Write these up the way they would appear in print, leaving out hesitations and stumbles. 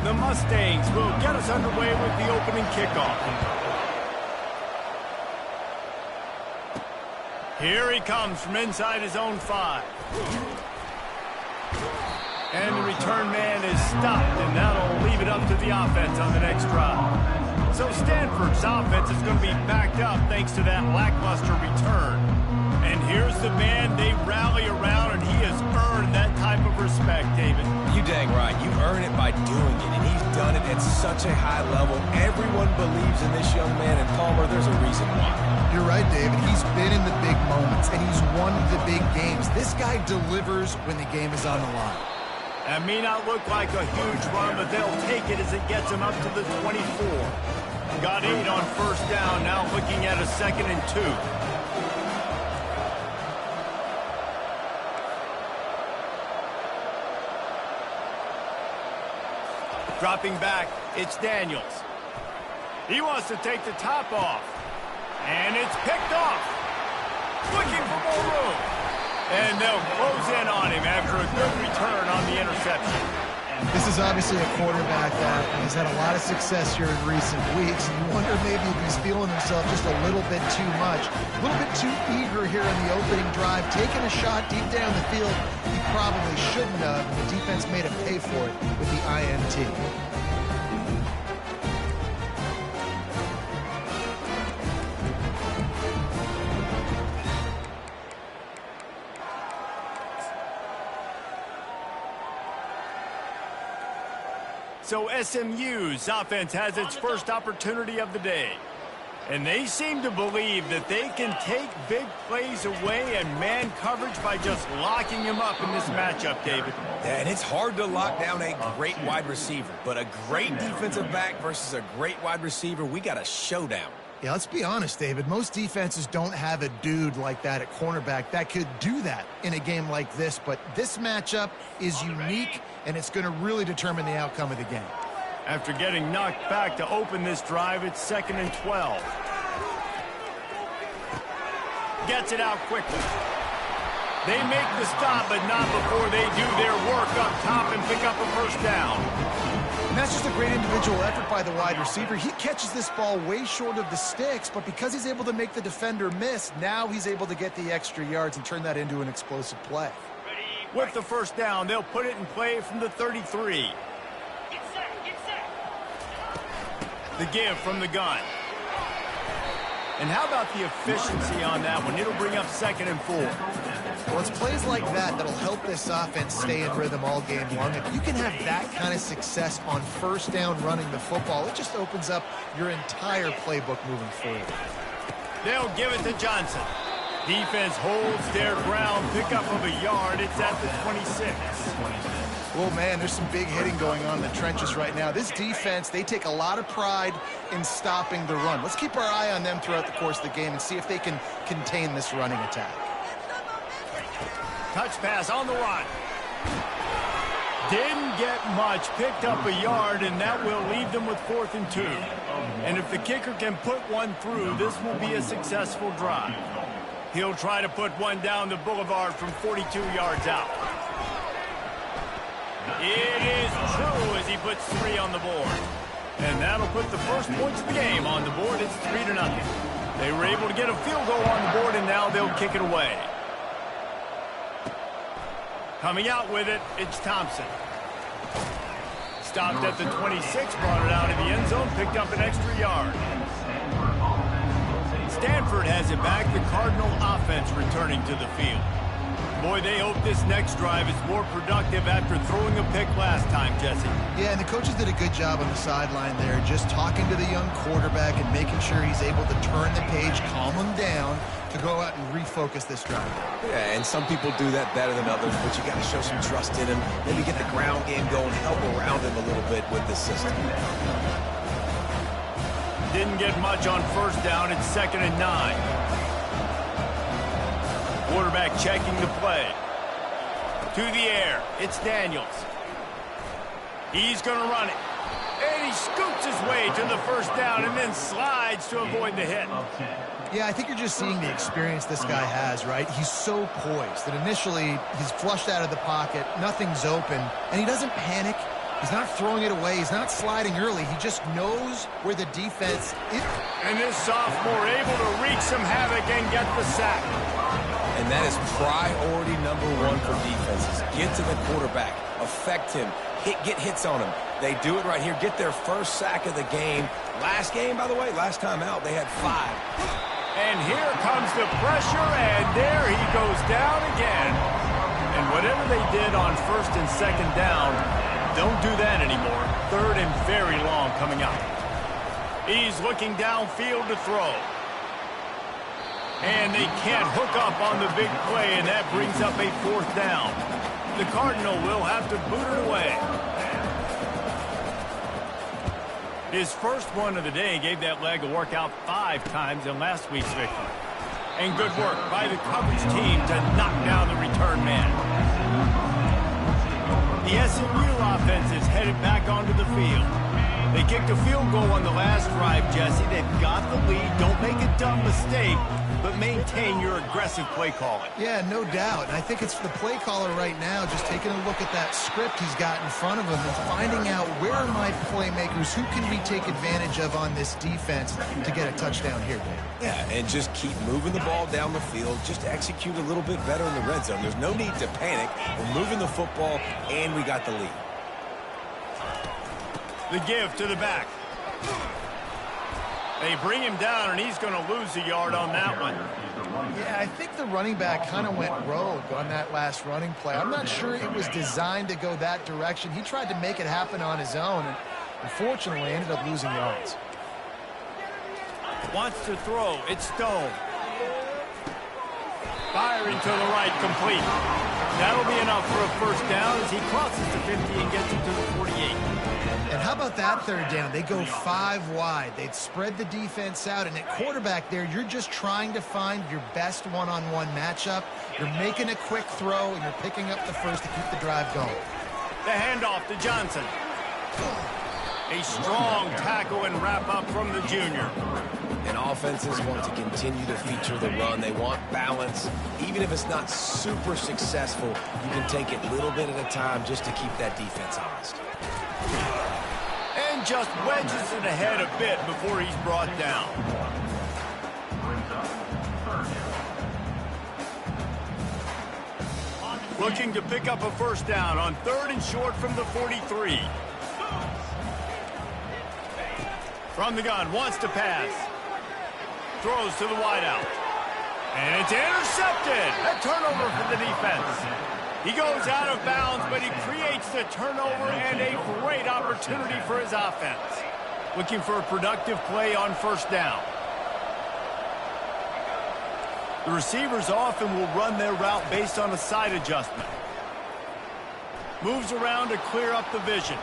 the Mustangs will get us underway with the opening kickoff. Here he comes from inside his own 5. And the return man is stopped, and that'll leave it up to the offense on the next drive. So Stanford's offense is going to be backed up thanks to that lackluster return. And here's the man they rally around, and he has earned that type of respect, David. You dang right. You earn it by doing it, and he's done it at such a high level. Everyone believes in this young man, and Palmer, there's a reason why. You're right, David. He's been in the big moments, and he's won the big games. This guy delivers when the game is on the line. That may not look like a huge run, but they'll take it as it gets him up to the 24. Got 8 on first down, now looking at a 2nd and 2. Dropping back, it's Daniels. He wants to take the top off. And it's picked off. Looking for more room. And they'll close in on him after a good return on the interception. This is obviously a quarterback that has had a lot of success here in recent weeks. And you wonder maybe if he's feeling himself just a little bit too much. A little bit too eager here in the opening drive. Taking a shot deep down the field he probably shouldn't have. And the defense made him pay for it with the INT. So SMU's offense has its first opportunity of the day. And they seem to believe that they can take big plays away and man coverage by just locking him up in this matchup, David. Yeah, and it's hard to lock down a great wide receiver. But a great defensive back versus a great wide receiver, we got a showdown. Yeah, let's be honest, David. Most defenses don't have a dude like that at cornerback that could do that in a game like this. But this matchup is unique, and it's going to really determine the outcome of the game. After getting knocked back to open this drive, it's 2nd and 12. Gets it out quickly. They make the stop, but not before they do their work up top and pick up a first down. And that's just a great individual effort by the wide receiver. He catches this ball way short of the sticks, but because he's able to make the defender miss, now he's able to get the extra yards and turn that into an explosive play. With the first down, they'll put it in play from the 33. The give from the gun. And how about the efficiency on that one? It'll bring up 2nd and 4. Well, it's plays like that that'll help this offense stay in rhythm all game long. If you can have that kind of success on first down running the football, it just opens up your entire playbook moving forward. They'll give it to Johnson. Defense holds their ground, pickup of a yard. It's at the 26. Oh, man, there's some big hitting going on in the trenches right now. This defense, they take a lot of pride in stopping the run. Let's keep our eye on them throughout the course of the game and see if they can contain this running attack. Touch pass on the run. Didn't get much, picked up a yard, and that will leave them with 4th and 2. And if the kicker can put one through, this will be a successful drive. He'll try to put one down the boulevard from 42 yards out. It is true as he puts 3 on the board. And that'll put the first points of the game on the board. It's 3-0. They were able to get a field goal on the board, and now they'll kick it away. Coming out with it, it's Thompson. Stopped at the 26, brought it out of the end zone, picked up an extra yard. Stanford has it back, the Cardinal offense returning to the field. Boy, they hope this next drive is more productive after throwing a pick last time, Jesse. Yeah, and the coaches did a good job on the sideline there, just talking to the young quarterback and making sure he's able to turn the page, calm him down, to go out and refocus this drive. Yeah, and some people do that better than others, but you got to show some trust in him, maybe get the ground game going, help around him a little bit with this system. Didn't get much on first down. It's 2nd and 9. Quarterback checking the play. To the air. It's Daniels. He's going to run it. And he scoots his way to the first down and then slides to avoid the hit. Yeah, I think you're just seeing the experience this guy has, right? He's so poised that initially he's flushed out of the pocket, nothing's open, and he doesn't panic. He's not throwing it away. He's not sliding early. He just knows where the defense is. And this sophomore able to wreak some havoc and get the sack. And that is priority number one for defenses. Get to the quarterback. Affect him. Get hits on him. They do it right here. Get their first sack of the game. Last game, by the way, last time out, they had 5. And here comes the pressure, and there he goes down again. And whatever they did on first and second down, don't do that anymore. Third and very long coming up. He's looking downfield to throw. And they can't hook up on the big play, and that brings up a 4th down. The Cardinal will have to boot it away. His first one of the day gave that leg a workout 5 times in last week's victory. And good work by the coverage team to knock down the return man. The SMU offense is headed back onto the field. They kicked a field goal on the last drive, Jesse. They've got the lead. Don't make a dumb mistake, but maintain your aggressive play calling. Yeah, no doubt. And I think it's the play caller right now just taking a look at that script he's got in front of him and finding out where are my playmakers, who can we take advantage of on this defense to get a touchdown here, Dave. Yeah, and just keep moving the ball down the field. Just execute a little bit better in the red zone. There's no need to panic. We're moving the football, and we got the lead. The give to the back. They bring him down, and he's going to lose a yard on that one. Yeah, I think the running back kind of went rogue on that last running play. I'm not sure it was designed to go that direction. He tried to make it happen on his own, and unfortunately ended up losing yards. Wants to throw. It's Stone. Firing to the right, complete. That'll be enough for a first down as he crosses the 50 and gets it to the 48. And how about that third down? They go 5 wide. They'd spread the defense out, and at quarterback there, you're just trying to find your best one-on-one matchup. You're making a quick throw, and you're picking up the first to keep the drive going. The handoff to Johnson. A strong tackle and wrap-up from the junior. And offenses want to continue to feature the run. They want balance. Even if it's not super successful, you can take it a little bit at a time just to keep that defense honest. And just wedges it ahead a bit before he's brought down. Looking to pick up a first down on 3rd and short from the 43. From the gun, wants to pass. Throws to the wideout. And it's intercepted. A turnover for the defense. He goes out of bounds, but he creates the turnover and a great opportunity for his offense. Looking for a productive play on first down. The receivers often will run their route based on a side adjustment. Moves around to clear up the vision.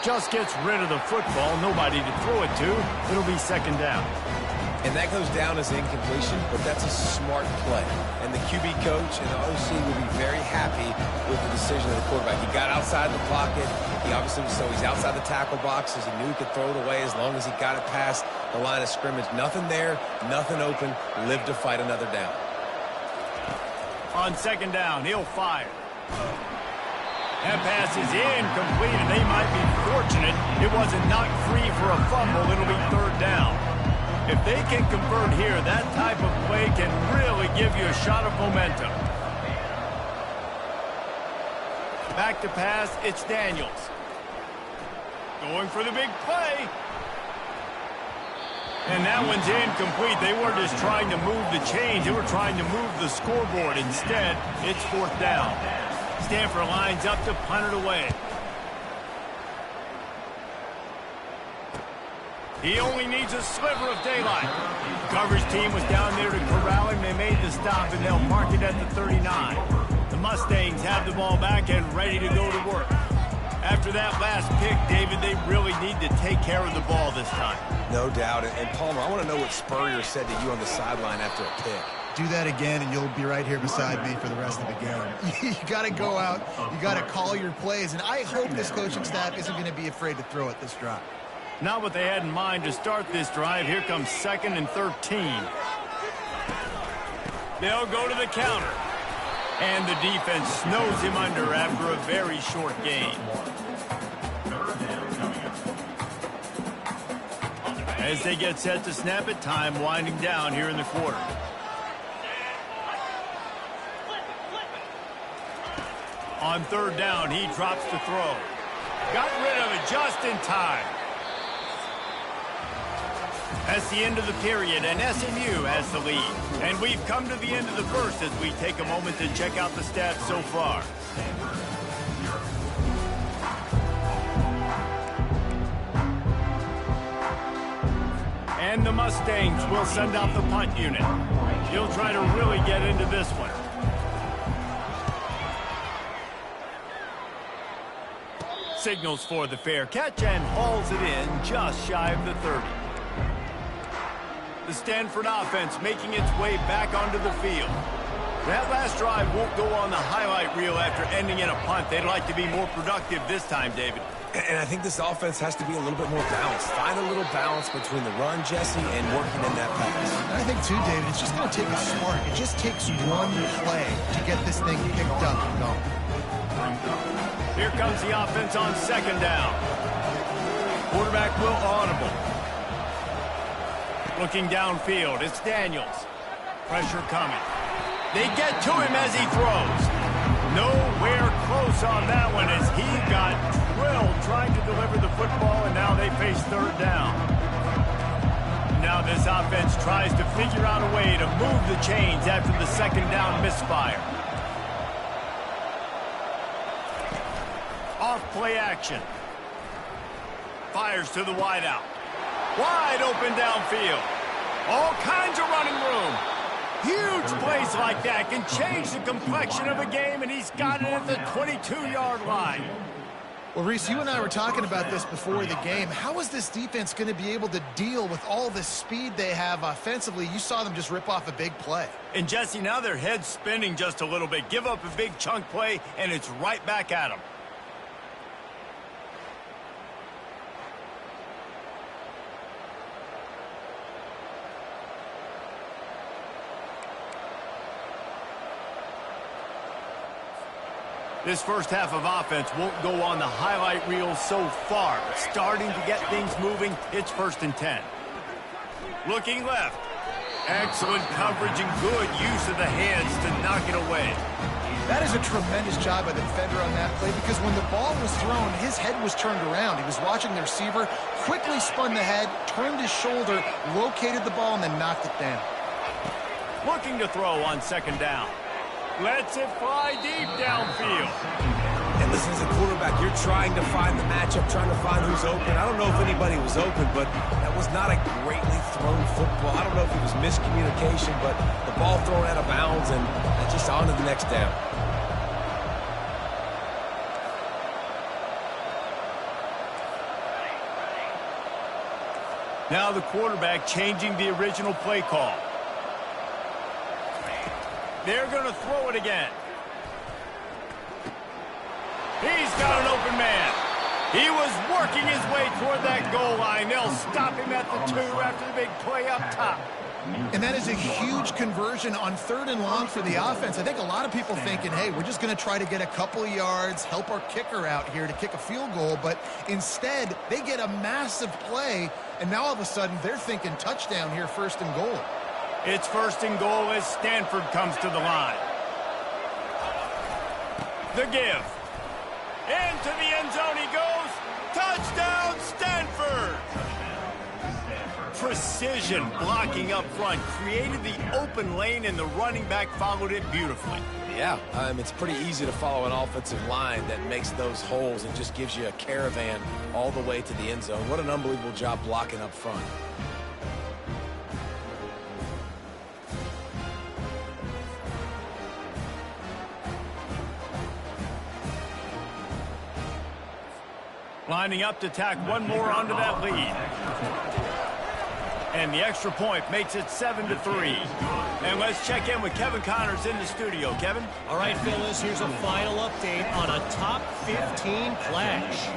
Just gets rid of the football. Nobody to throw it to. It'll be second down. And that goes down as incompletion, but that's a smart play. And the QB coach and the OC will be very happy with the decision of the quarterback. He got outside the pocket. He obviously, so he's outside the tackle boxes. He knew he could throw it away as long as he got it past the line of scrimmage. Nothing there, nothing open. Live to fight another down. On second down, he'll fire. That pass is incomplete, and they might be fortunate it wasn't knocked free for a fumble. It'll be third down. If they can convert here, that type of play can really give you a shot of momentum. Back to pass, it's Daniels. Going for the big play. And that one's incomplete. They weren't just trying to move the chains. They were trying to move the scoreboard. Instead, it's fourth down. Stanford lines up to punt it away. He only needs a sliver of daylight. The coverage team was down there to corral him. They made the stop, and they'll mark it at the 39. The Mustangs have the ball back and ready to go to work. After that last pick, David, they really need to take care of the ball this time. No doubt. And Palmer, I want to know what Spurrier said to you on the sideline after a pick. Do that again, and you'll be right here beside me for the rest of the game. You got to go out. You got to call your plays, and I hope this coaching staff isn't going to be afraid to throw it this drive. Not what they had in mind to start this drive. Here comes 2nd and 13. They'll go to the counter. And the defense snows him under after a very short gain. As they get set to snap it, time winding down here in the quarter. On third down, he drops the throw. Got rid of it just in time. That's the end of the period, and SMU has the lead. And we've come to the end of the first as we take a moment to check out the stats so far. And the Mustangs will send out the punt unit. He'll try to really get into this one. Signals for the fair catch and hauls it in just shy of the 30. The Stanford offense making its way back onto the field. That last drive won't go on the highlight reel after ending in a punt. They'd like to be more productive this time, David. And I think this offense has to be a little bit more balanced. Find a little balance between the run, Jesse, and working in that pass. I think, too, David, it's just going to take a spark. It just takes one play to get this thing picked up and going. Here comes the offense on second down. Quarterback will audible. Looking downfield, it's Daniels. Pressure coming. They get to him as he throws. Nowhere close on that one as he got drilled trying to deliver the football, and now they face third down. Now this offense tries to figure out a way to move the chains after the second down misfire. Off play action. Fires to the wideout. Wide open downfield. All kinds of running room. Huge plays like that can change the complexion of a game, and he's got it at the 22-yard line. Well, Reese, you and I were talking about this before the game. How is this defense going to be able to deal with all the speed they have offensively? You saw them just rip off a big play. And, Jesse, now their head's spinning just a little bit. Give up a big chunk play, and it's right back at them. This first half of offense won't go on the highlight reel so far. Starting to get things moving, it's 1st and 10. Looking left. Excellent coverage and good use of the hands to knock it away. That is a tremendous job by the defender on that play because when the ball was thrown, his head was turned around. He was watching the receiver, quickly spun the head, turned his shoulder, located the ball, and then knocked it down. Looking to throw on second down. Lets it fly deep downfield. And listen, as a quarterback, you're trying to find the matchup, trying to find who's open. I don't know if anybody was open, but that was not a greatly thrown football. I don't know if it was miscommunication, but the ball thrown out of bounds and just on to the next down. Now the quarterback changing the original play call. They're going to throw it again. He's got an open man. He was working his way toward that goal line. They'll stop him at the 2 after the big play up top. And that is a huge conversion on 3rd and long for the offense. I think a lot of people thinking, hey, we're just going to try to get a couple of yards, help our kicker out here to kick a field goal. But instead, they get a massive play, and now all of a sudden they're thinking touchdown here, 1st and goal. It's 1st and goal as Stanford comes to the line. The give. Into the end zone he goes. Touchdown, Stanford! Precision blocking up front created the open lane, and the running back followed it beautifully. Yeah, it's pretty easy to follow an offensive line that makes those holes and just gives you a caravan all the way to the end zone. What an unbelievable job blocking up front. Lining up to tack one more onto that lead. And the extra point makes it 7-3. And let's check in with Kevin Connors in the studio. Kevin? All right, Phyllis, here's a final update on a top 15 clash.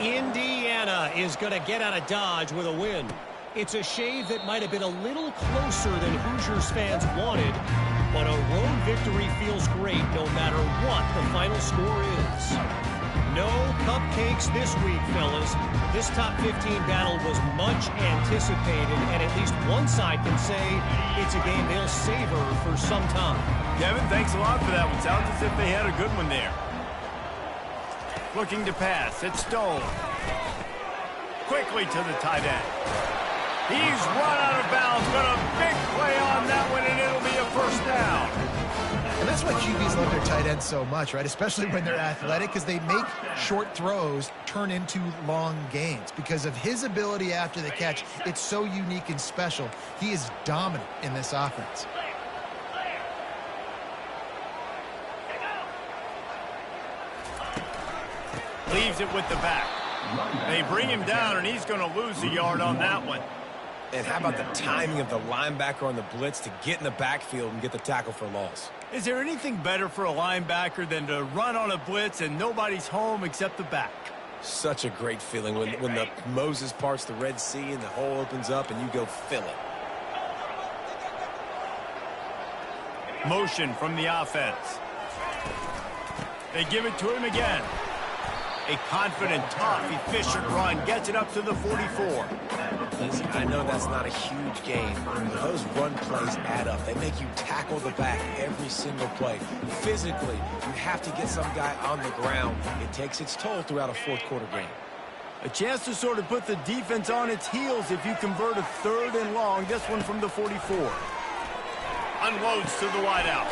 Indiana is going to get out of Dodge with a win. It's a shave that might have been a little closer than Hoosiers fans wanted, but a road victory feels great no matter what the final score is. No cupcakes this week, fellas. This top 15 battle was much anticipated, and at least one side can say it's a game they'll savor for some time. Kevin, thanks a lot for that one. Sounds as if they had a good one there. Looking to pass. It's Stone. Quickly to the tight end. He's run out of bounds, but a big play on that one, and it'll be a first down. And that's why QBs love their tight ends so much, right? Especially when they're athletic, because they make short throws turn into long gains. Because of his ability after the catch, it's so unique and special. He is dominant in this offense. Leaves it with the back. They bring him down, and he's going to lose a yard on that one. And how about the timing of the linebacker on the blitz to get in the backfield and get the tackle for loss? Is there anything better for a linebacker than to run on a blitz and nobody's home except the back? Such a great feeling when the Moses parts the Red Sea and the hole opens up and you go fill it. Motion from the offense. They give it to him again. A confident, tough, efficient run gets it up to the 44. Listen, I know that's not a huge gain, but those run plays add up. They make you tackle the back every single play. Physically, you have to get some guy on the ground. It takes its toll throughout a fourth-quarter game. A chance to sort of put the defense on its heels if you convert a 3rd and long. This one from the 44. Unloads to the wideout.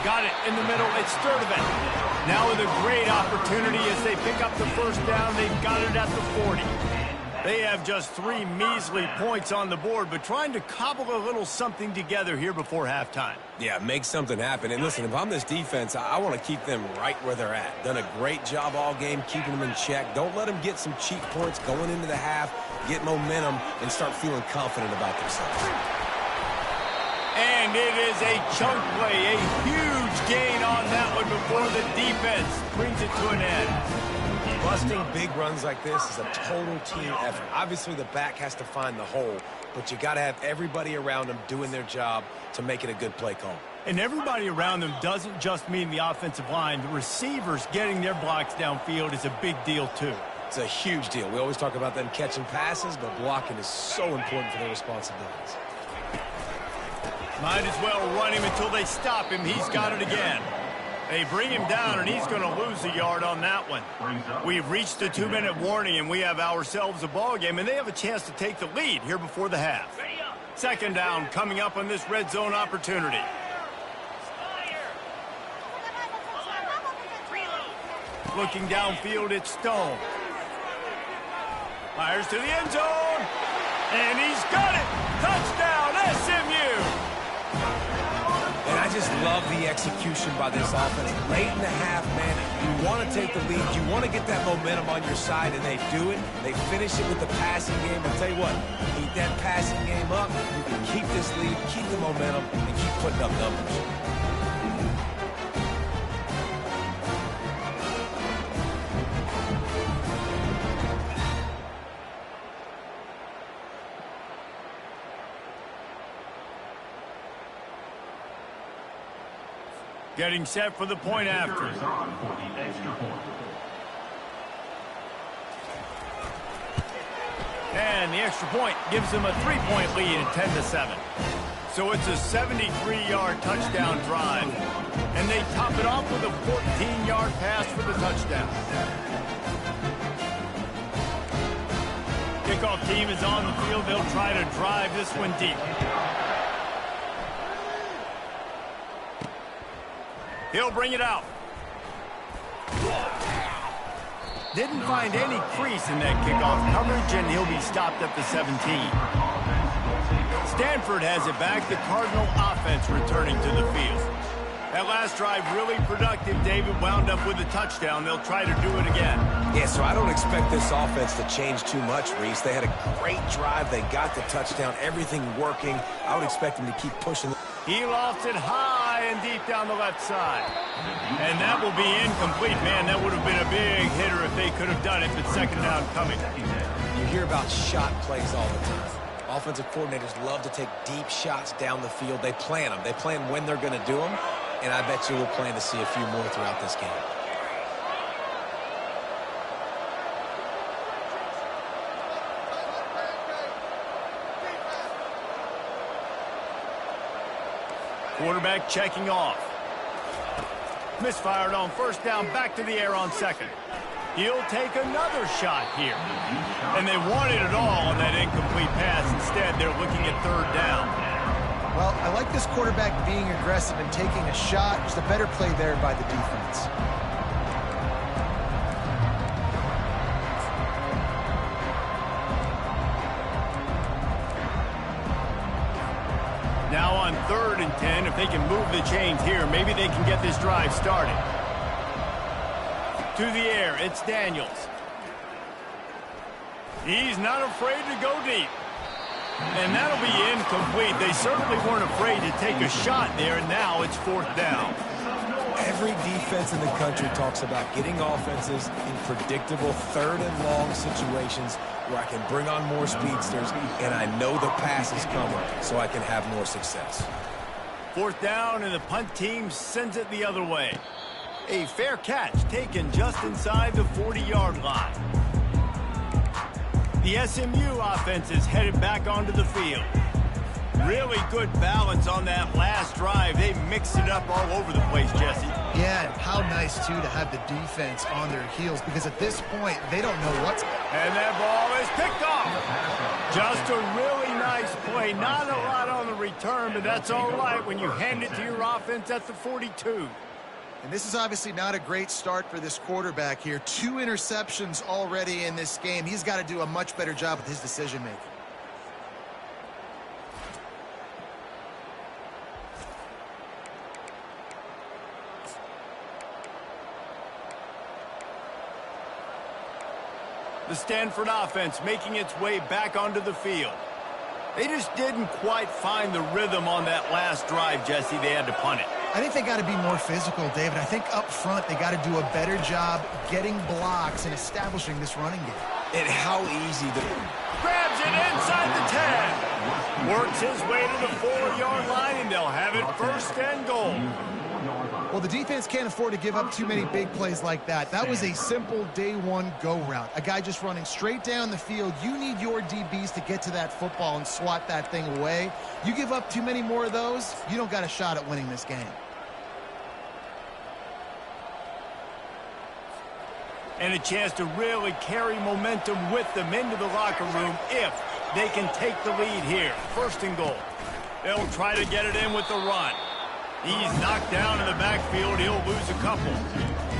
Got it in the middle. It's Sturdivant. Now with a great opportunity as they pick up the first down. They've got it at the 40. They have just 3 measly points on the board, but trying to cobble a little something together here before halftime. Yeah, make something happen. And listen, if I'm this defense, I want to keep them right where they're at. Done a great job all game keeping them in check. Don't let them get some cheap points going into the half, get momentum, and start feeling confident about themselves. And it is a chunk play, a huge gain on that one before the defense brings it to an end. Busting big runs like this is a total team effort. Obviously, the back has to find the hole, but you got to have everybody around them doing their job to make it a good play call. And everybody around them doesn't just mean the offensive line. The receivers getting their blocks downfield is a big deal, too. It's a huge deal. We always talk about them catching passes, but blocking is so important for their responsibilities. Might as well run him until they stop him. He's got it again. They bring him down, and he's going to lose a yard on that one. We've reached the 2-minute warning, and we have ourselves a ball game, and they have a chance to take the lead here before the half. 2nd down coming up on this red zone opportunity. Looking downfield, it's Stone. Fires to the end zone, and he's got it. Touchdown, SMU. And I just love the execution by this offense. Late in the half, man, you want to take the lead. You want to get that momentum on your side, and they do it. They finish it with the passing game. I'll tell you what, keep that passing game up. You can keep this lead, keep the momentum, and keep putting up numbers. Getting set for the point after. And the extra point gives them a 3-point lead at 10-7. So it's a 73-yard touchdown drive. And they top it off with a 14-yard pass for the touchdown. Kickoff team is on the field. They'll try to drive this one deep. He'll bring it out. Didn't find any crease in that kickoff coverage, and he'll be stopped at the 17. Stanford has it back. The Cardinal offense returning to the field. That last drive really productive. David wound up with a touchdown. They'll try to do it again. Yeah, so I don't expect this offense to change too much, Reese. They had a great drive. They got the touchdown. Everything working. I would expect them to keep pushing. He lofts it high and deep down the left side. And that will be incomplete. Man, that would have been a big hitter if they could have done it, but 2nd down coming. You hear about shot plays all the time. Offensive coordinators love to take deep shots down the field. They plan them. They plan when they're going to do them, and I bet you we'll plan to see a few more throughout this game. Quarterback checking off. Misfired on first down, back to the air on second. He'll take another shot here. And they wanted it all on that incomplete pass. Instead, they're looking at third down. Well, I like this quarterback being aggressive and taking a shot. Just a better play there by the defense. Now on 3rd and 10, if they can move the chains here, maybe they can get this drive started. To the air, it's Daniels. He's not afraid to go deep. And that'll be incomplete. They certainly weren't afraid to take a shot there, and now it's 4th down. Every defense in the country talks about getting offenses in predictable 3rd and long situations where I can bring on more speedsters, and I know the pass is coming, so I can have more success. 4th down, and the punt team sends it the other way. A fair catch taken just inside the 40-yard line. The SMU offense is headed back onto the field. Really good balance on that last drive. They mixed it up all over the place, Jesse. Yeah, and how nice, too, to have the defense on their heels, because at this point, they don't know what's... And that ball is picked off. Just a really nice play. Not a lot on the return, but that's all right when you hand it to your offense at the 42. And this is obviously not a great start for this quarterback here. 2 interceptions already in this game. He's got to do a much better job with his decision-making. The Stanford offense making its way back onto the field. They just didn't quite find the rhythm on that last drive, Jesse. They had to punt it. I think they got to be more physical, David. I think up front they got to do a better job getting blocks and establishing this running game. And how easy to... Grabs it inside the 10. Works his way to the 4-yard line, and they'll have it 1st and goal. Well, the defense can't afford to give up too many big plays like that. That was a simple day one go route. A guy just running straight down the field. You need your DBs to get to that football and swat that thing away. You give up too many more of those, you don't got a shot at winning this game. And a chance to really carry momentum with them into the locker room if they can take the lead here. 1st and goal. They'll try to get it in with the run. He's knocked down in the backfield. He'll lose a couple.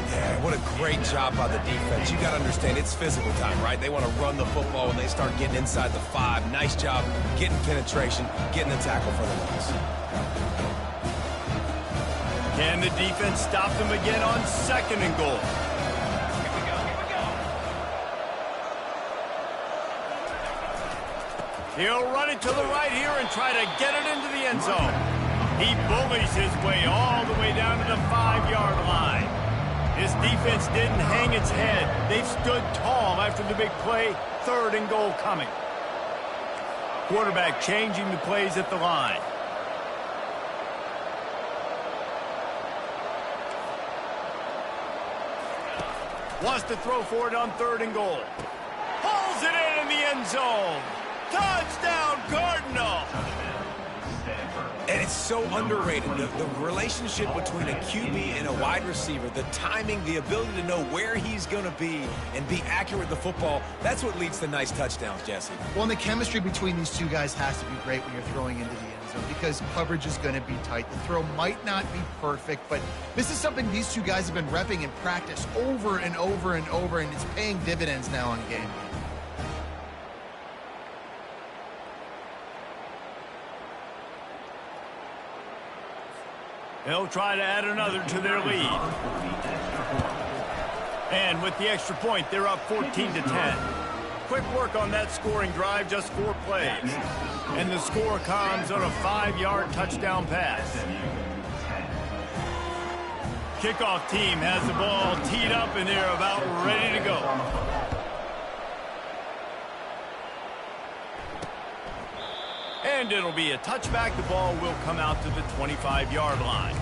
Yeah, what a great job by the defense. You got to understand, it's physical time, right? They want to run the football when they start getting inside the 5. Nice job getting penetration, getting the tackle for the loss. Can the defense stop them again on 2nd and goal? He'll run it to the right here and try to get it into the end zone. He bullies his way all the way down to the 5-yard line. This defense didn't hang its head. They've stood tall after the big play. 3rd and goal coming. Quarterback changing the plays at the line. Wants to throw for it on 3rd and goal. Pulls it in the end zone. Touchdown, Cardinal! And it's so underrated. The relationship between a QB and a wide receiver, the timing, the ability to know where he's going to be and be accurate with the football, that's what leads to nice touchdowns, Jesse. Well, and the chemistry between these two guys has to be great when you're throwing into the end zone because coverage is going to be tight. The throw might not be perfect, but this is something these two guys have been repping in practice over and over and over, and it's paying dividends now on game. They'll try to add another to their lead. And with the extra point, they're up 14-10. Quick work on that scoring drive, just 4 plays. And the score comes on a 5-yard touchdown pass. Kickoff team has the ball teed up, and they're about ready to go. And it'll be a touchback. The ball will come out to the 25-yard line.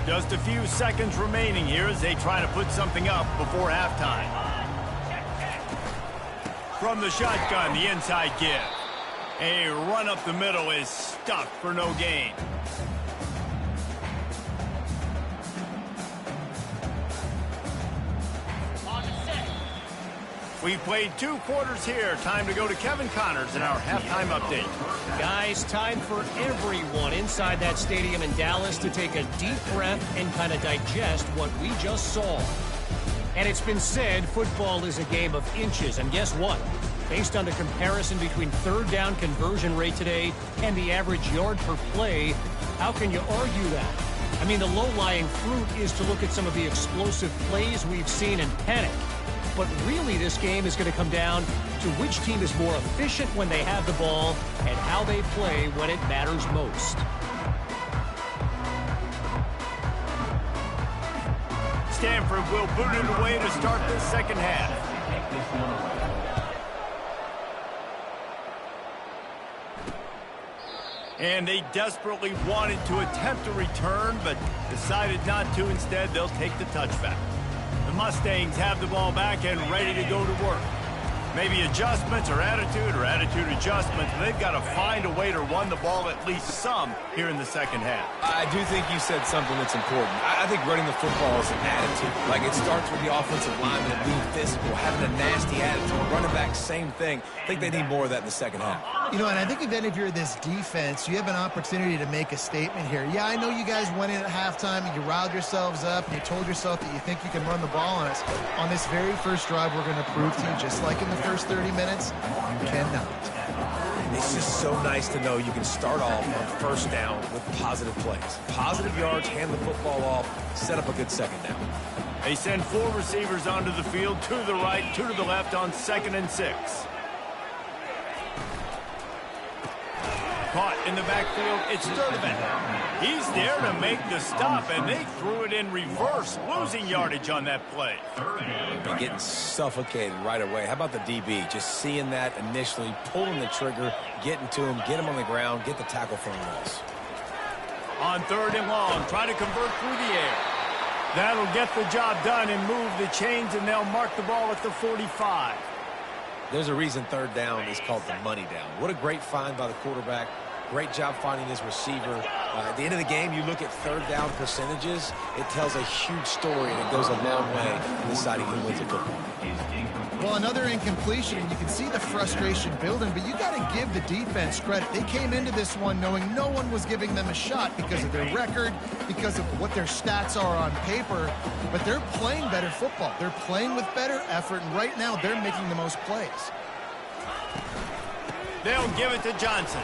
Just a few seconds remaining here as they try to put something up before halftime. From the shotgun, the inside give. A run up the middle is stuck for no gain. We've played 2 quarters here. Time to go to Kevin Connors in our halftime update. Guys, time for everyone inside that stadium in Dallas to take a deep breath and kind of digest what we just saw. And it's been said football is a game of inches. And guess what? Based on the comparison between third down conversion rate today and the average yard per play, how can you argue that? I mean, the low-lying fruit is to look at some of the explosive plays we've seen and panic. But really, this game is going to come down to which team is more efficient when they have the ball and how they play when it matters most. Stanford will boot it away to start the second half. And they desperately wanted to attempt a return, but decided not to. Instead, they'll take the touchback. The Mustangs have the ball back and ready to go to work. Maybe adjustments or attitude adjustments. They've got to find a way to run the ball at least some here in the second half. I do think you said something that's important. I think running the football is an attitude. Like, it starts with the offensive lineman being physical, having a nasty attitude. Running back, same thing. I think they need more of that in the second half. You know, and I think if you're this defense, you have an opportunity to make a statement here. Yeah, I know you guys went in at halftime and you riled yourselves up and you told yourself that you think you can run the ball on us. On this very first drive, we're going to prove to you, just like in the first 30 minutes, you cannot. It's just so nice to know you can start off on first down with positive plays. Positive yards, hand the football off, set up a good second down. They send 4 receivers onto the field, 2 to the right, 2 to the left on 2nd and 6. Caught in the backfield, it's Sturdivant. He's there to make the stop, and they threw it in reverse, losing yardage on that play. They're getting suffocated right away. How about the DB? Just seeing that initially, pulling the trigger, getting to him, get him on the ground, get the tackle from the loss. On 3rd and long, try to convert through the air. That'll get the job done and move the chains, and they'll mark the ball at the 45. There's a reason 3rd down is called the money down. What a great find by the quarterback. Great job finding his receiver. At the end of the game, you look at 3rd down percentages. It tells a huge story, and it goes a long way in deciding who wins a football. Well, another incompletion, and you can see the frustration building, but you got to give the defense credit. They came into this one knowing no one was giving them a shot because of their record, because of what their stats are on paper, but they're playing better football. They're playing with better effort, and right now they're making the most plays. They'll give it to Johnson.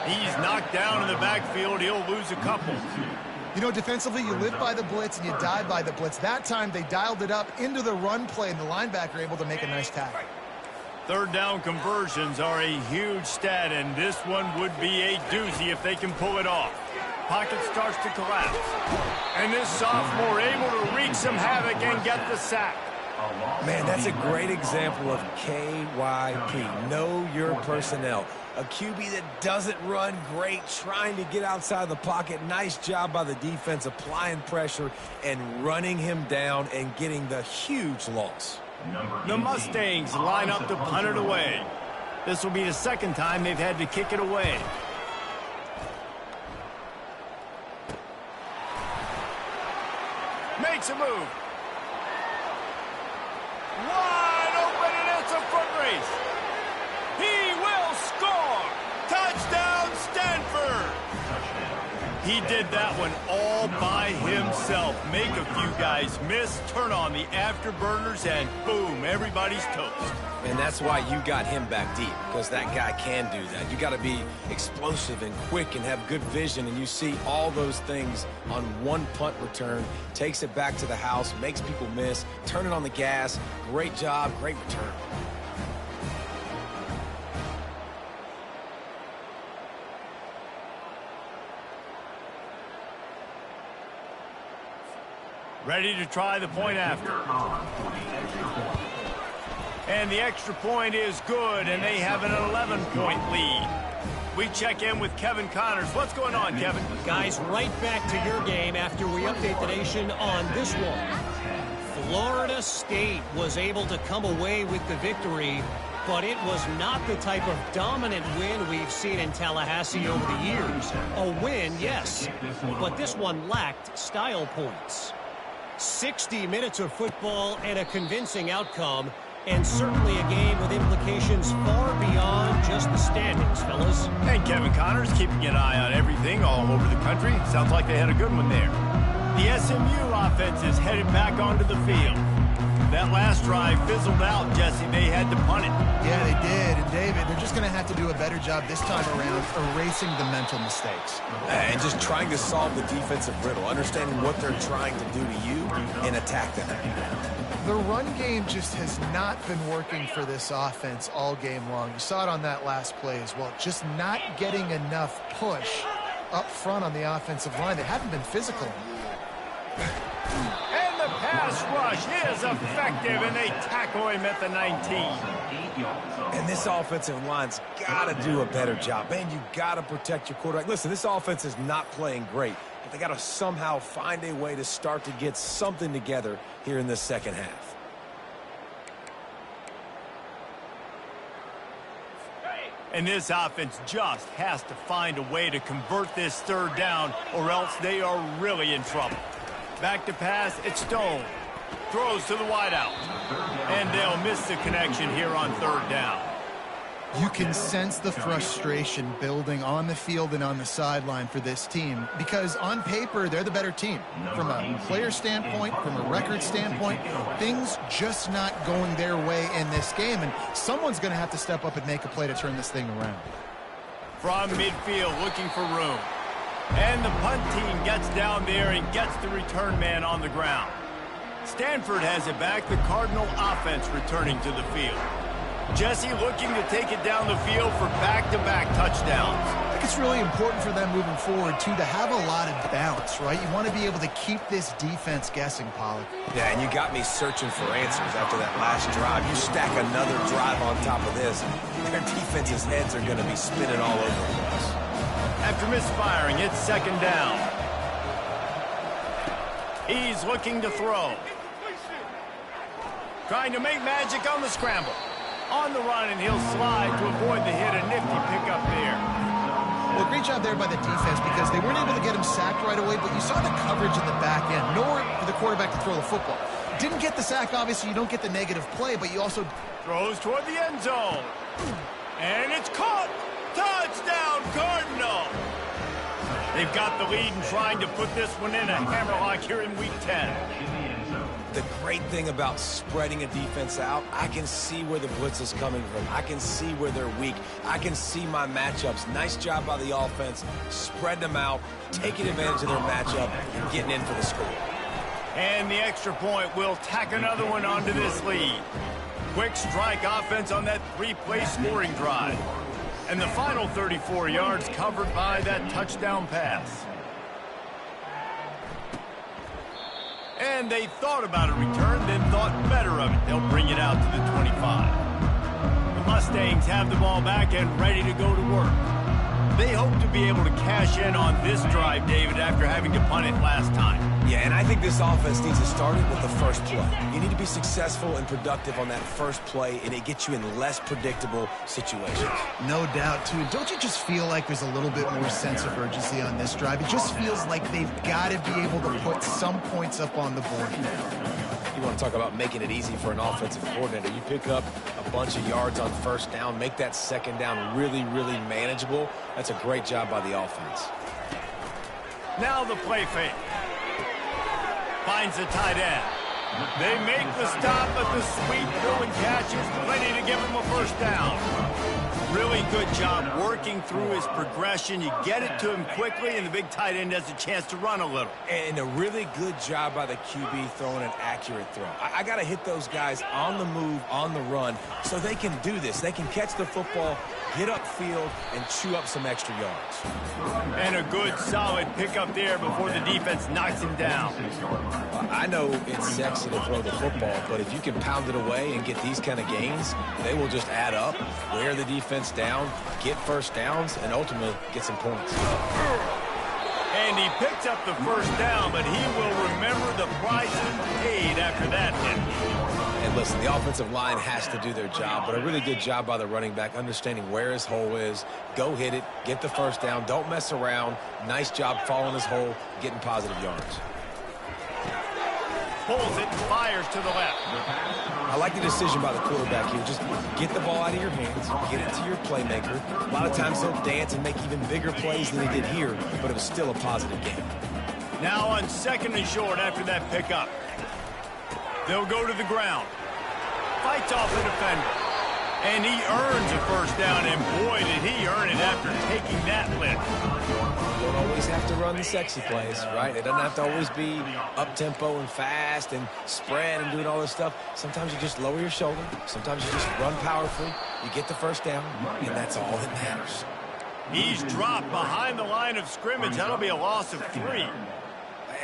He's knocked down in the backfield. He'll lose a couple. You know, defensively, you live by the blitz and you die by the blitz. That time, they dialed it up into the run play, and the linebacker able to make a nice tackle. 3rd down conversions are a huge stat, and this one would be a doozy if they can pull it off. Pocket starts to collapse. And this sophomore able to wreak some havoc and get the sack. Man, that's a great example of KYP. Know your personnel. A QB that doesn't run great, trying to get outside the pocket. Nice job by the defense applying pressure and running him down and getting the huge loss. The Mustangs line up to punt it away. This will be the 2nd time they've had to kick it away. Makes a move. Wide open, and it's a foot race. He will score. Touchdown, Stanford. He did that one all by himself. Make a few guys miss, turn on the afterburners, and boom, everybody's toast. And that's why you got him back deep, because that guy can do that. You got to be explosive and quick and have good vision, and you see all those things on one punt return. Takes it back to the house, makes people miss, turn it on the gas. Great job, great return. Ready to try the point after. And the extra point is good, and they have an 11-point lead. We check in with Kevin Connors. What's going on, Kevin? Guys, right back to your game after we update the nation on this one. Florida State was able to come away with the victory, but it was not the type of dominant win we've seen in Tallahassee over the years. A win, yes, but this one lacked style points. 60 minutes of football and a convincing outcome, and certainly a game with implications far beyond just the standings, fellas. And Kevin Connors keeping an eye on everything all over the country. Sounds like they had a good one there. The SMU offense is headed back onto the field. That last drive fizzled out, Jesse. They had to punt it. Yeah, they did. And David, they're just going to have to do a better job this time around erasing the mental mistakes. And just trying to solve the defensive riddle, understanding what they're trying to do to you and attack them. The run game just has not been working for this offense all game long. You saw it on that last play as well. Just not getting enough push up front on the offensive line. They haven't been physical. And the pass rush is effective, and they tackle him at the 19. And this offensive line's got to do a better job. Man, you got to protect your quarterback. Listen, this offense is not playing great, but they got to somehow find a way to start to get something together here in the second half. And this offense just has to find a way to convert this third down, or else they are really in trouble. Back to pass, it's Stone. Throws to the wideout. And they'll miss the connection here on third down. You can sense the frustration building on the field and on the sideline for this team because on paper, they're the better team. From a player standpoint, from a record standpoint, things just not going their way in this game, and someone's going to have to step up and make a play to turn this thing around. From midfield, looking for room. And the punt team gets down there and gets the return man on the ground. Stanford has it back, the Cardinal offense returning to the field. Jesse looking to take it down the field for back-to-back touchdowns. I think it's really important for them moving forward, too, to have a lot of bounce, right? You want to be able to keep this defense guessing, Pollard. Yeah, and you got me searching for answers after that last drive. You stack another drive on top of this, their defense's heads are going to be spinning all over the place. After misfiring, it's second down. He's looking to throw. Trying to make magic on the scramble. On the run, and he'll slide to avoid the hit. A nifty pickup there. Well, great job there by the defense because they weren't able to get him sacked right away, but you saw the coverage in the back end. Nowhere for the quarterback to throw the football. Didn't get the sack, obviously. You don't get the negative play, but you also... Throws toward the end zone. And it's caught. Touchdown, Cardinal. They've got the lead and trying to put this one in a hammerlock here in Week 10. The great thing about spreading a defense out, I can see where the blitz is coming from. I can see where they're weak. I can see my matchups. Nice job by the offense, spreading them out, taking advantage of their matchup, and getting in for the score. And the extra point will tack another one onto this lead. Quick strike offense on that three-play scoring drive. And the final 34 yards covered by that touchdown pass. And they thought about a return, then thought better of it. They'll bring it out to the 25. The Mustangs have the ball back and ready to go to work. They hope to be able to cash in on this drive, David, after having to punt it last time. Yeah, and I think this offense needs to start it with the first play. You need to be successful and productive on that first play, and it gets you in less predictable situations. No doubt, too. Don't you just feel like there's a little bit more sense of urgency on this drive? It just feels like they've got to be able to put some points up on the board now. You want to talk about making it easy for an offensive coordinator. You pick up a bunch of yards on first down, make that second down really, really manageable. That's a great job by the offense. Now the play fake. Finds the tight end. They make the stop, but the sweep through and catch is plenty to give him a first down. Really good job working through his progression. You get it to him quickly, and the big tight end has a chance to run a little. And a really good job by the QB throwing an accurate throw. I got to hit those guys on the move, on the run, so they can do this. They can catch the football, get upfield, and chew up some extra yards. And a good, solid pickup there before the defense knocks him down. I know it's sexy sexy to throw the football, but if you can pound it away and get these kind of gains, they will just add up, wear the defense down, get first downs, and ultimately get some points. And he picked up the first down, but he will remember the prices paid after that hit. And listen, the offensive line has to do their job, but a really good job by the running back understanding where his hole is. Go hit it, get the first down, don't mess around. Nice job following his hole, getting positive yards. Pulls it, fires to the left. I like the decision by the quarterback here. Just get the ball out of your hands, get it to your playmaker. A lot of times he'll dance and make even bigger plays than he did here, but it was still a positive game. Now on 2nd and short after that pickup. They'll go to the ground. Fights off the defender. And he earns a first down, and boy, did he earn it after taking that lift. Don't always have to run the sexy plays, right? It doesn't have to always be up-tempo and fast and spread and doing all this stuff. Sometimes you just lower your shoulder. Sometimes you just run powerfully. You get the first down, and that's all that matters. He's dropped behind the line of scrimmage. That'll be a loss of 3.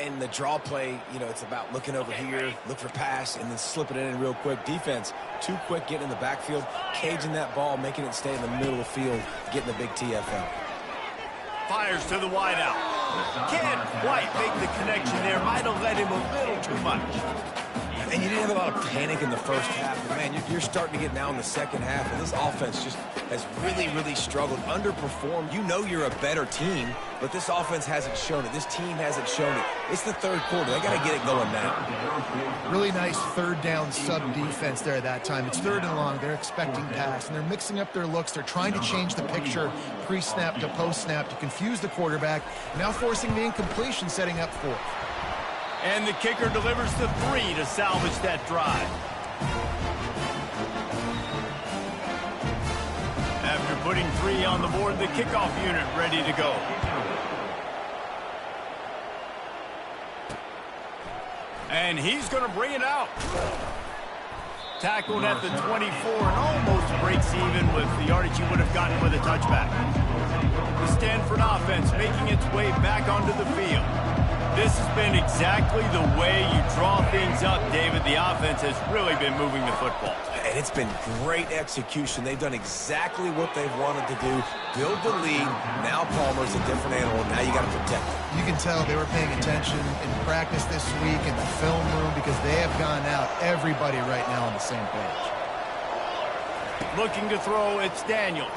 And the draw play, you know, it's about looking over here, look for pass, and then slipping it in real quick. Defense, too quick getting in the backfield, caging that ball, making it stay in the middle of the field, getting the big TFL. Fires to the wideout. Can't quite make the connection there. Might have let him a little too much. And you didn't have a lot of panic in the first half, but man, you're starting to get now in the second half, and this offense just has really, really struggled, underperformed. You know you're a better team, but this offense hasn't shown it. This team hasn't shown it. It's the third quarter. They got to get it going now. Really nice third down sub-defense there that time. It's 3rd and long. They're expecting pass, and they're mixing up their looks. They're trying to change the picture pre-snap to post-snap to confuse the quarterback, now forcing the incompletion, setting up 4th. And the kicker delivers the 3 to salvage that drive. After putting 3 on the board, the kickoff unit ready to go. And he's going to bring it out. Tackled at the 24 and almost breaks even with the yardage he would have gotten with a touchback. The Stanford offense making its way back onto the field. This has been exactly the way you draw things up, David. The offense has really been moving the football. And it's been great execution. They've done exactly what they've wanted to do. Build the lead. Now Palmer's a different animal. Now you got to protect him. You can tell they were paying attention in practice this week in the film room because they have gone out, everybody right now on the same page. Looking to throw, it's Daniels.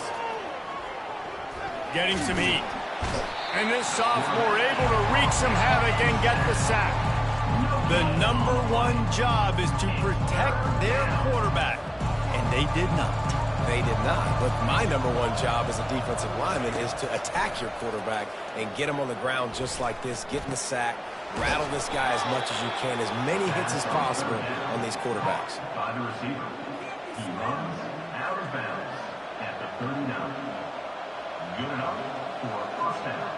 Getting some heat. And this sophomore able to wreak some havoc and get the sack. The #1 job is to protect their quarterback, and they did not. They did not. But my #1 job as a defensive lineman is to attack your quarterback and get him on the ground just like this, get in the sack, rattle this guy as much as you can, as many hits as possible on these quarterbacks. By the receiver. He runs out of bounds at the 39. Good enough for a first down.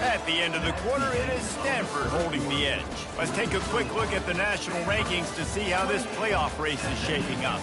At the end of the quarter, it is Stanford holding the edge. Let's take a quick look at the national rankings to see how this playoff race is shaping up.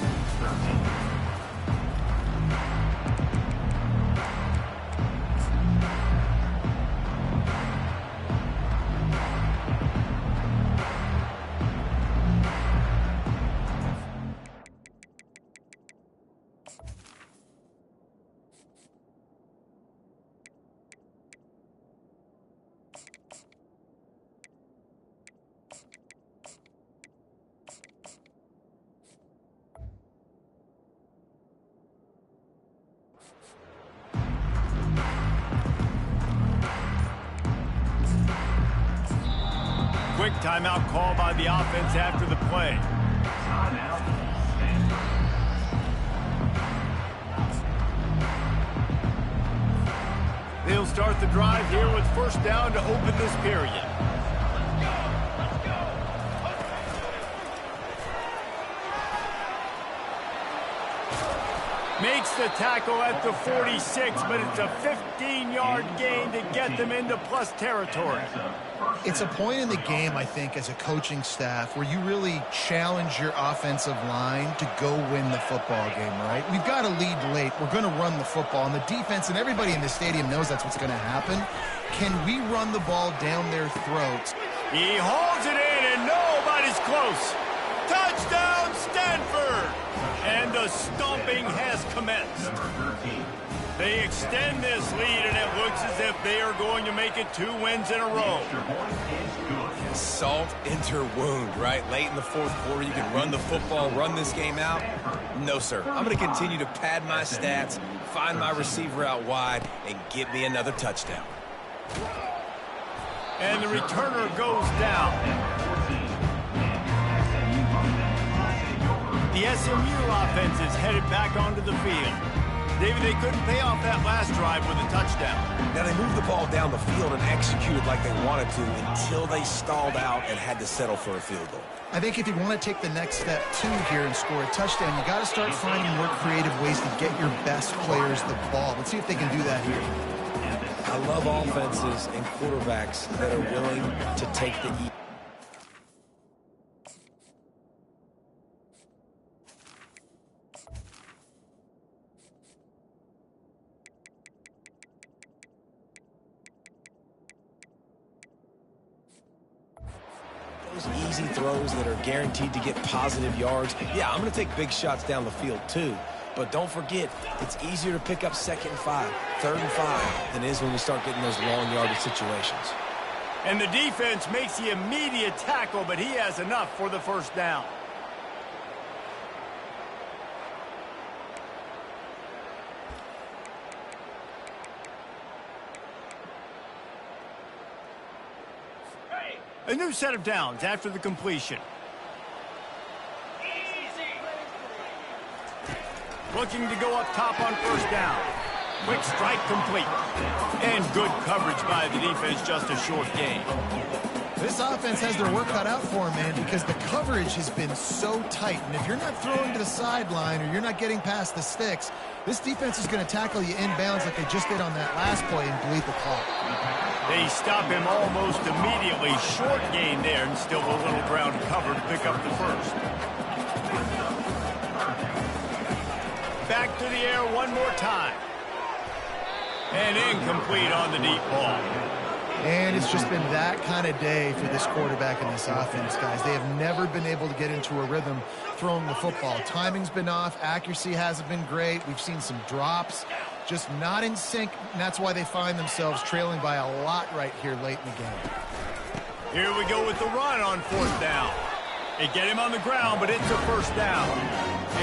Quick timeout call by the offense after the play. Timeout. They'll start the drive here with first down to open this period. Makes the tackle at the 46, but it's a 15-yard gain to get them into plus territory. It's a point in the game, I think, as a coaching staff where you really challenge your offensive line to go win the football game, right? We've got to lead late. We're going to run the football. And the defense and everybody in the stadium knows that's what's going to happen. Can we run the ball down their throats? He holds it in, and nobody's close. Touchdown, Stanford! And the stomping has commenced. They extend this lead, and it looks as if they are going to make it 2 wins in a row. Salt into wound, right? Late in the fourth quarter, you can run the football, run this game out. No, sir. I'm going to continue to pad my stats, find my receiver out wide, and get me another touchdown. And the returner goes down. The SMU offense is headed back onto the field. David, they couldn't pay off that last drive with a touchdown. Now, they moved the ball down the field and executed like they wanted to until they stalled out and had to settle for a field goal. I think if you want to take the next step, too, here and score a touchdown, you got to start finding more creative ways to get your best players the ball. Let's see if they can do that here. I love offenses and quarterbacks that are willing to take the easy. Those easy throws that are guaranteed to get positive yards. Yeah, I'm going to take big shots down the field too. But don't forget, it's easier to pick up 2nd and 5, 3rd and 5 than it is when we start getting those long yardage situations. And the defense makes the immediate tackle, but he has enough for the first down. A new set of downs after the completion. Looking to go up top on first down. Quick strike complete. And good coverage by the defense, just a short gain. This offense has their work cut out for them, man, because the coverage has been so tight. And if you're not throwing to the sideline or you're not getting past the sticks, this defense is going to tackle you inbounds like they just did on that last play and bleed the clock. They stop him almost immediately. Short gain there, and still a little ground cover to pick up the first. Back to the air one more time. And incomplete on the deep ball. And it's just been that kind of day for this quarterback and this offense, guys. They have never been able to get into a rhythm throwing the football. Timing's been off. Accuracy hasn't been great. We've seen some drops. Just not in sync, and that's why they find themselves trailing by a lot right here late in the game. Here we go with the run on 4th down. They get him on the ground, but it's a first down.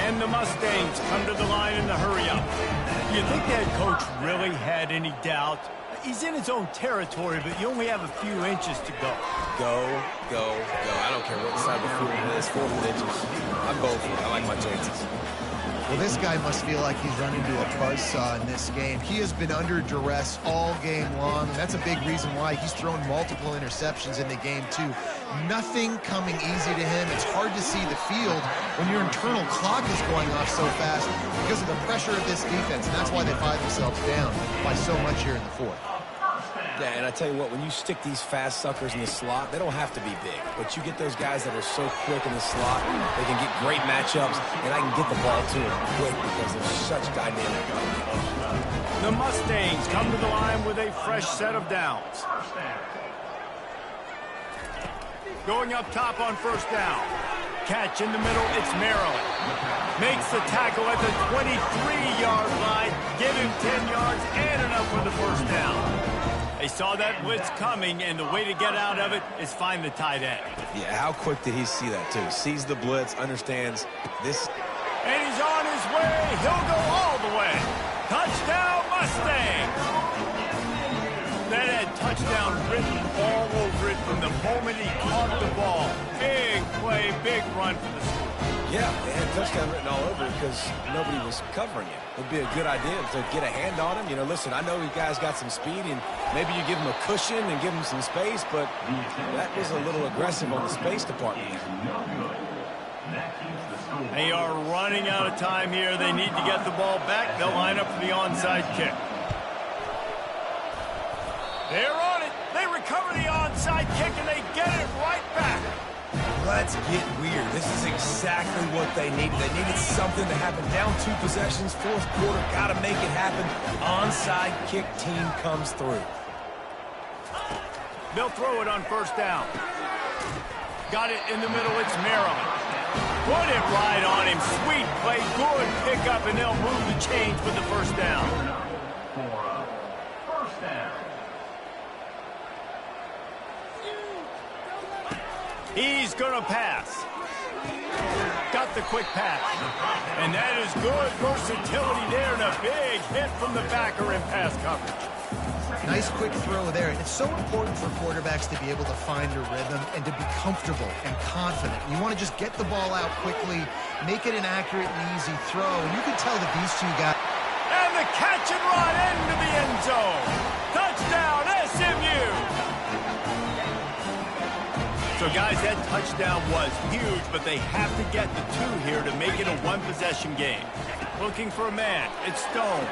And the Mustangs come to the line in the hurry-up. Do you think the head coach really had any doubt? He's in his own territory, but you only have a few inches to go. Go, go, go. I don't care what side of the field it is, 4th and inches. I'm going for it. I like my chances. Well, this guy must feel like he's run into a buzzsaw in this game. He has been under duress all game long, and that's a big reason why he's thrown multiple interceptions in the game, too. Nothing coming easy to him. It's hard to see the field when your internal clock is going off so fast because of the pressure of this defense, and that's why they find themselves down by so much here in the 4th. Yeah, and I tell you what, when you stick these fast suckers in the slot, they don't have to be big. But you get those guys that are so quick in the slot, they can get great matchups, and I can get the ball to them quick because they're such dynamic. The Mustangs come to the line with a fresh set of downs. Going up top on first down. Catch in the middle, it's Maryland. Makes the tackle at the 23-yard line. Give him 10 yards and enough for the first down. They saw that blitz coming, and the way to get out of it is find the tight end. Yeah, how quick did he see that, too? Sees the blitz, understands this. And he's on his way. He'll go all the way. Touchdown, Mustangs! That had touchdown written all over it from the moment he caught the ball. Big play, big run for the score. Yeah, they had touchdown written all over it because nobody was covering you. It would be a good idea to get a hand on him. You know, listen, I know you guys got some speed, and maybe you give him a cushion and give him some space, but that was a little aggressive on the space department. They are running out of time here. They need to get the ball back. They'll line up for the onside kick. They're on it. They recover the onside let's get weird. This is exactly what they needed. They needed something to happen. Down 2 possessions, fourth quarter, got to make it happen. Onside kick team comes through. They'll throw it on first down. Got it in the middle. It's Maryland. Put it right on him. Sweet play. Good pickup, and they'll move the chains with the first down. For a first down. He's going to pass. Got the quick pass. And that is good versatility there, and a big hit from the backer in pass coverage. Nice quick throw there. It's so important for quarterbacks to be able to find a rhythm and to be comfortable and confident. You want to just get the ball out quickly, make it an accurate and easy throw. And you can tell that these two guys... And the catch and run into the end zone. Touchdown, SMU! So, guys, that touchdown was huge, but they have to get the 2 here to make it a one-possession game. Looking for a man. It's Stone.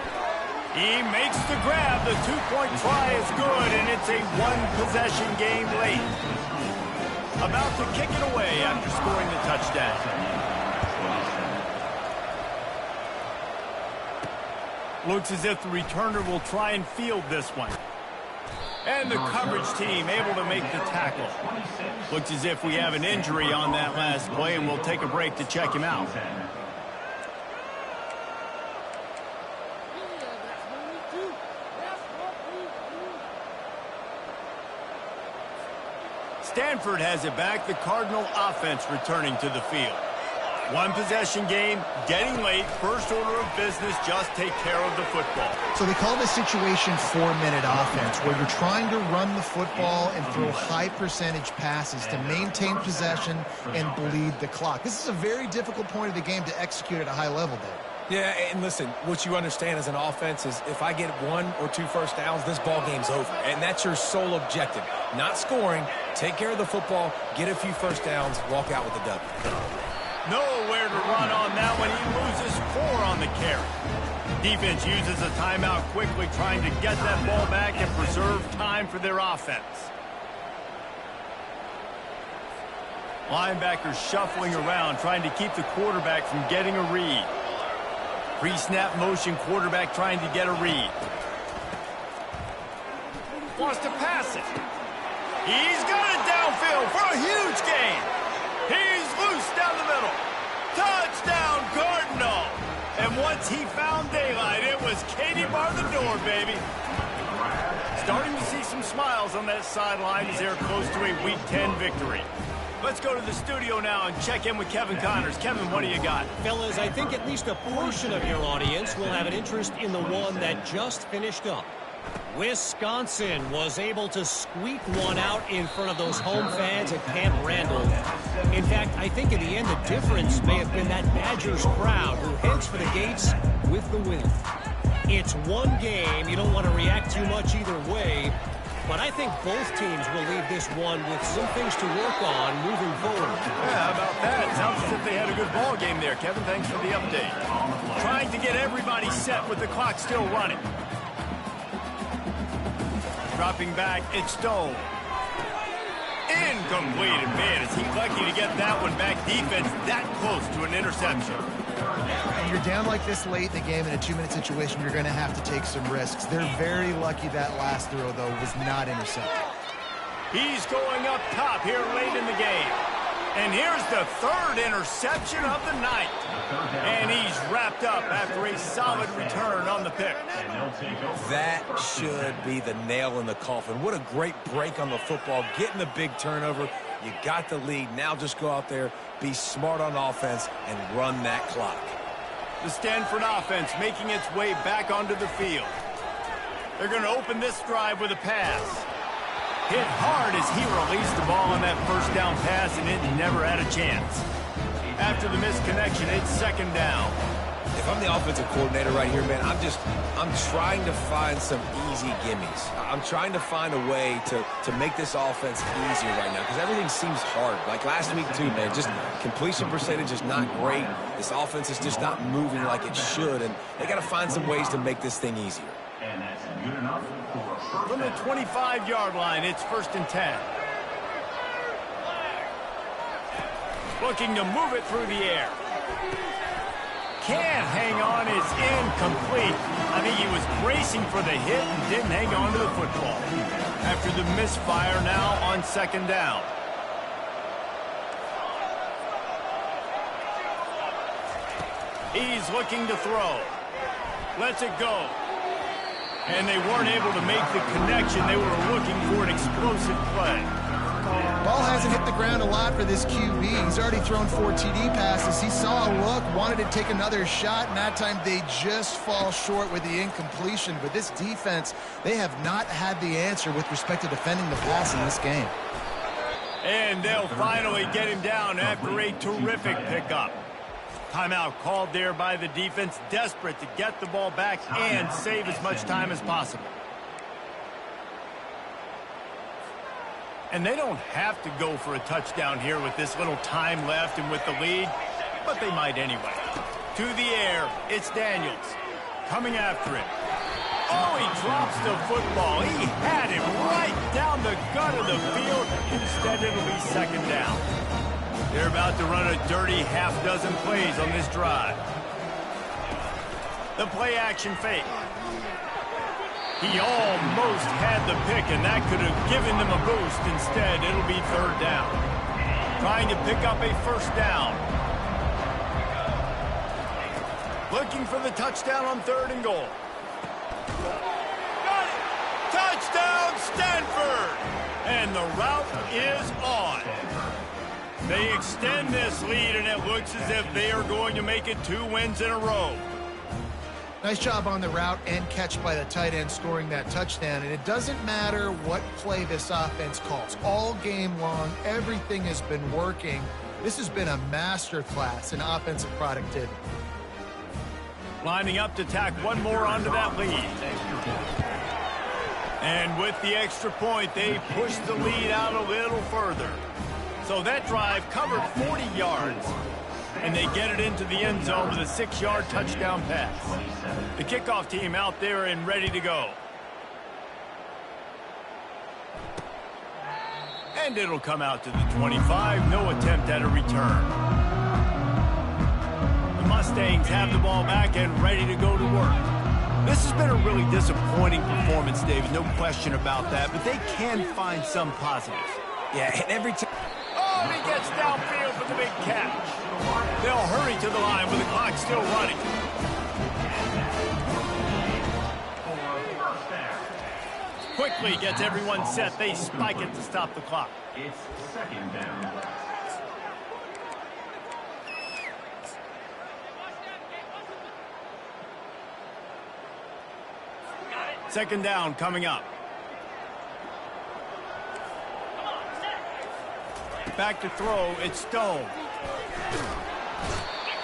He makes the grab. The 2-point try is good, and it's a one-possession game late. About to kick it away after scoring the touchdown. Looks as if the returner will try and field this one. And the coverage team able to make the tackle. Looks as if we have an injury on that last play, and we'll take a break to check him out. Stanford has it back. The Cardinal offense returning to the field. One-possession game, getting late. First order of business, just take care of the football. So they call this situation 4-minute offense, where you're trying to run the football and throw high-percentage passes to maintain possession and bleed the clock. This is a very difficult point of the game to execute at a high level, Dave. Yeah, and listen, what you understand as an offense is if I get 1 or 2 first downs, this ball game's over. And that's your sole objective. Not scoring, take care of the football, get a few first downs, walk out with the W. Nowhere to run on that one. He loses 4 on the carry. Defense uses a timeout quickly, trying to get that ball back and preserve time for their offense. Linebackers shuffling around, trying to keep the quarterback from getting a read. Pre-snap motion, quarterback trying to get a read. Wants to pass it. He's got it downfield for a huge gain. He's loose down the middle. Touchdown, Cardinal. And once he found daylight, it was Katie bar the door, baby. Starting to see some smiles on that sideline as they're close to a Week 10 victory. Let's go to the studio now and check in with Kevin Connors. Kevin, what do you got? Fellas, I think at least a portion of your audience will have an interest in the one that just finished up. Wisconsin was able to squeak one out in front of those home fans at Camp Randall. In fact, I think in the end the difference may have been that Badgers crowd who heads for the gates with the win. It's one game. You don't want to react too much either way. But I think both teams will leave this one with some things to work on moving forward. Yeah, how about that? Sounds as if they had a good ball game there. Kevin, thanks for the update. Trying to get everybody set with the clock still running. Dropping back, it's Stone. Incomplete, and man, is he lucky to get that one back. Defense that close to an interception. And you're down like this late in the game in a 2-minute situation, you're going to have to take some risks. They're very lucky that last throw, though, was not intercepted. He's going up top here late in the game. And here's the 3rd interception of the night. And he's wrapped up after a solid return on the pick. That should be the nail in the coffin. What a great break on the football, getting the big turnover. You got the lead. Now just go out there, be smart on offense, and run that clock. The Stanford offense making its way back onto the field. They're going to open this drive with a pass. Hit hard as he released the ball on that first down pass, and it never had a chance. After the missed connection, it's 2nd down. If I'm the offensive coordinator right here, man, I'm trying to find some easy gimmies. I'm trying to find a way to make this offense easier right now because everything seems hard. Like last week, too, man, just completion percentage is not great. This offense is just not moving like it should, and they got to find some ways to make this thing easier. And that's good enough for a first From the 25-yard line, it's 1st and 10. Looking to move it through the air. Can't hang on, it's incomplete. I think he was bracing for the hit and didn't hang on to the football. After the misfire, now on second down. He's looking to throw. Lets it go. And they weren't able to make the connection. They were looking for an explosive play. Ball hasn't hit the ground a lot for this QB. He's already thrown 4 TD passes. He saw a look, wanted to take another shot, and that time they just fall short with the incompletion. But this defense, they have not had the answer with respect to defending the pass in this game. And they'll finally get him down after a terrific pickup. Timeout called there by the defense, desperate to get the ball back and save as much time as possible. And they don't have to go for a touchdown here with this little time left and with the lead, but they might anyway. To the air, it's Daniels. Coming after him. Oh, he drops the football. He had him right down the gut of the field. Instead, it'll be second down. They're about to run a dirty half-dozen plays on this drive. The play-action fake. He almost had the pick, and that could have given them a boost. Instead, it'll be third down. Trying to pick up a first down. Looking for the touchdown on 3rd and goal. Got it! Touchdown, Stanford! And the route is on. They extend this lead, and it looks as if they are going to make it 2 wins in a row. Nice job on the route and catch by the tight end scoring that touchdown. And it doesn't matter what play this offense calls. All game long, everything has been working. This has been a masterclass in offensive productivity. Lining up to tack one more onto that lead. And with the extra point, they push the lead out a little further. So that drive covered 40 yards. And they get it into the end zone with a 6-yard touchdown pass. The kickoff team out there and ready to go. And it'll come out to the 25. No attempt at a return. The Mustangs have the ball back and ready to go to work. This has been a really disappointing performance, David. No question about that. But they can find some positives. Yeah, and every time. Oh, and he gets downfield for the big catch. They'll hurry to the line with the clock still running. Quickly gets everyone set. They spike it to stop the clock. It's second down. Second down coming up. Back to throw, it's Stone.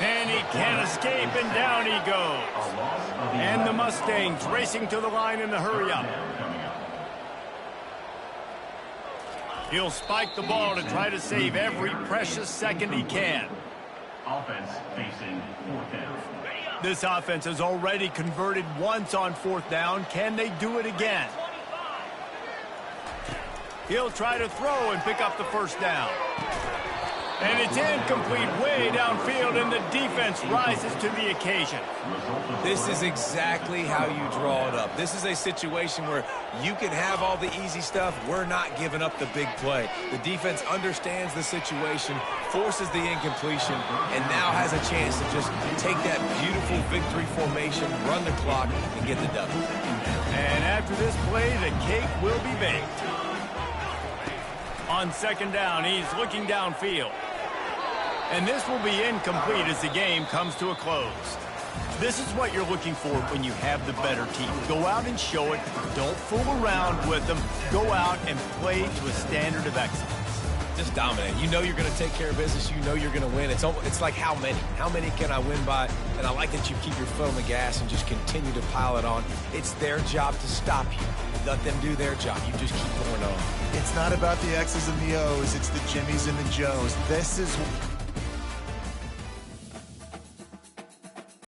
And he can't escape, and down he goes. And the Mustangs racing to the line in the hurry-up. He'll spike the ball to try to save every precious second he can. Offense facing 4th down. This offense has already converted once on 4th down. Can they do it again? He'll try to throw and pick up the first down. And it's incomplete way downfield, and the defense rises to the occasion. This is exactly how you draw it up. This is a situation where you can have all the easy stuff. We're not giving up the big play. The defense understands the situation, forces the incompletion, and now has a chance to just take that beautiful victory formation, run the clock, and get the W. And after this play, the cake will be baked. On second down, he's looking downfield. And this will be incomplete as the game comes to a close. This is what you're looking for when you have the better team. Go out and show it. Don't fool around with them. Go out and play to a standard of excellence. Just dominate. You know you're going to take care of business. You know you're going to win. It's like how many? How many can I win by? And I like that you keep your foot on the gas and just continue to pile it on. It's their job to stop you. Let them do their job. You just keep going on. It's not about the X's and the O's. It's the Jimmies and the Joes. This is